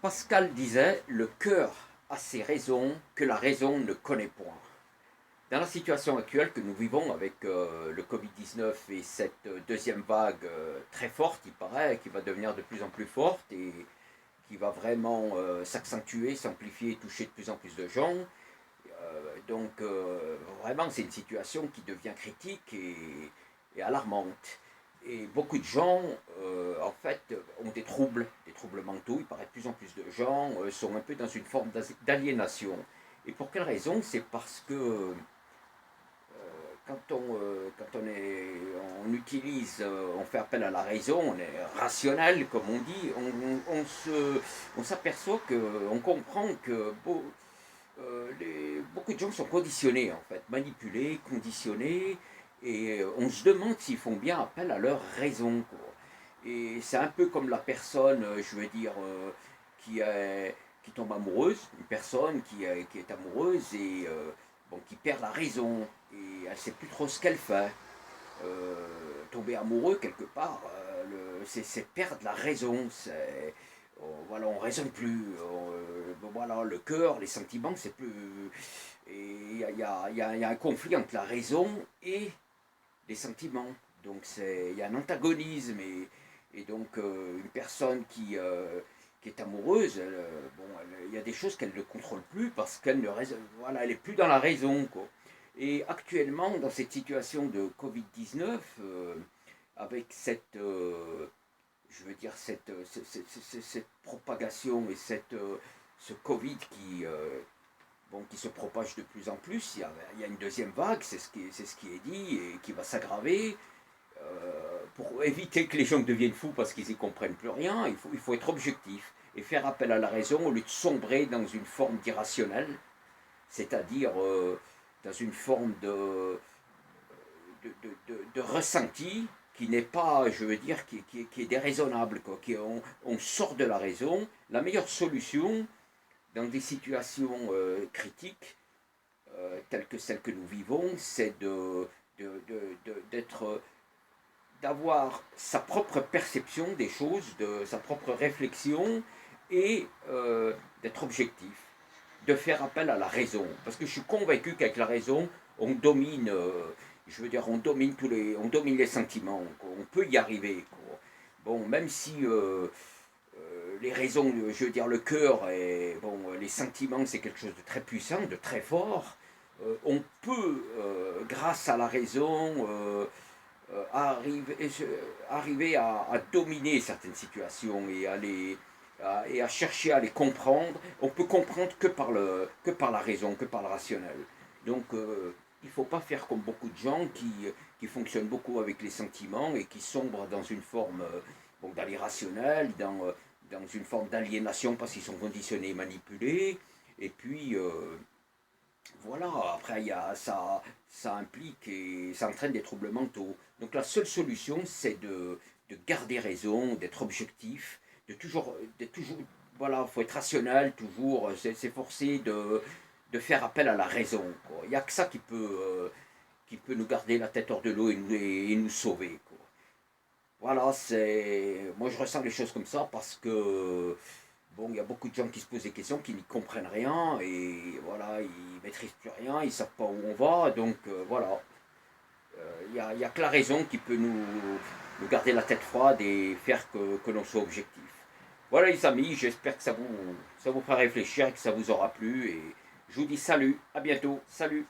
Pascal disait: le cœur a ses raisons que la raison ne connaît point. Dans la situation actuelle que nous vivons avec le Covid-19 et cette deuxième vague très forte, il paraît, qui va devenir de plus en plus forte et qui va vraiment s'accentuer, s'amplifier, toucher de plus en plus de gens. Vraiment, c'est une situation qui devient critique et alarmante. Et beaucoup de gens, en fait, ont des troubles mentaux. Il paraît de plus en plus de gens sont un peu dans une forme d'aliénation. Et pour quelle raison? C'est parce que on utilise, on fait appel à la raison, on est rationnel, comme on dit, on s'aperçoit on comprend que beaucoup de gens sont conditionnés, en fait, manipulés, conditionnés, et on se demande s'ils font bien appel à leur raison, quoi. Et c'est un peu comme la personne, je veux dire, qui, est, qui tombe amoureuse, une personne qui est amoureuse et bon, qui perd la raison, et elle ne sait plus trop ce qu'elle fait. Tomber amoureux, quelque part, c'est perdre la raison, voilà, on raisonne plus. Bon, voilà, le cœur, les sentiments, c'est plus. Et il y a un conflit entre la raison et les sentiments. Donc il y a un antagonisme et donc une personne qui est amoureuse, il y a des choses qu'elle ne contrôle plus parce qu'elle ne raisonne, voilà, elle est plus dans la raison, quoi. Et actuellement, dans cette situation de Covid-19, avec je veux dire, cette propagation et ce Covid qui se propage de plus en plus. Il y a une deuxième vague, c'est ce qui est dit, et qui va s'aggraver. Pour éviter que les gens deviennent fous parce qu'ils n'y comprennent plus rien, il faut être objectif et faire appel à la raison au lieu de sombrer dans une forme d'irrationnel, c'est-à-dire dans une forme de ressenti qui n'est pas, je veux dire, qui est déraisonnable. Quoi, on sort de la raison. La meilleure solution dans des situations critiques, telles que celles que nous vivons, c'est d'être d'avoir sa propre perception des choses, de sa propre réflexion et d'être objectif, de faire appel à la raison. Parce que je suis convaincu qu'avec la raison, on domine, je veux dire, on domine les sentiments. Quoi. On peut y arriver. Quoi. Bon, même si les raisons, je veux dire, le cœur et bon, les sentiments, c'est quelque chose de très puissant, de très fort. On peut, grâce à la raison, arriver, arriver à dominer certaines situations et à chercher à les comprendre. On peut comprendre que par la raison, que par le rationnel. Donc il ne faut pas faire comme beaucoup de gens qui fonctionnent beaucoup avec les sentiments et qui sombrent dans une forme dans l'irrationnel, dans une forme d'aliénation parce qu'ils sont conditionnés et manipulés. Et puis voilà, après ça implique et ça entraîne des troubles mentaux. Donc la seule solution, c'est de garder raison, d'être objectif, d'être toujours, voilà, faut être rationnel, toujours s'efforcer de faire appel à la raison. Quoi. Il n'y a que ça qui peut nous garder la tête hors de l'eau et nous sauver. Quoi. Voilà, moi je ressens les choses comme ça parce que bon, il y a beaucoup de gens qui se posent des questions, qui n'y comprennent rien, et voilà, ils maîtrisent plus rien, ils savent pas où on va, donc voilà. Il y a que la raison qui peut nous garder la tête froide et faire que l'on soit objectif. Voilà les amis, j'espère que ça vous fera réfléchir et que ça vous aura plu, et je vous dis salut, à bientôt, salut.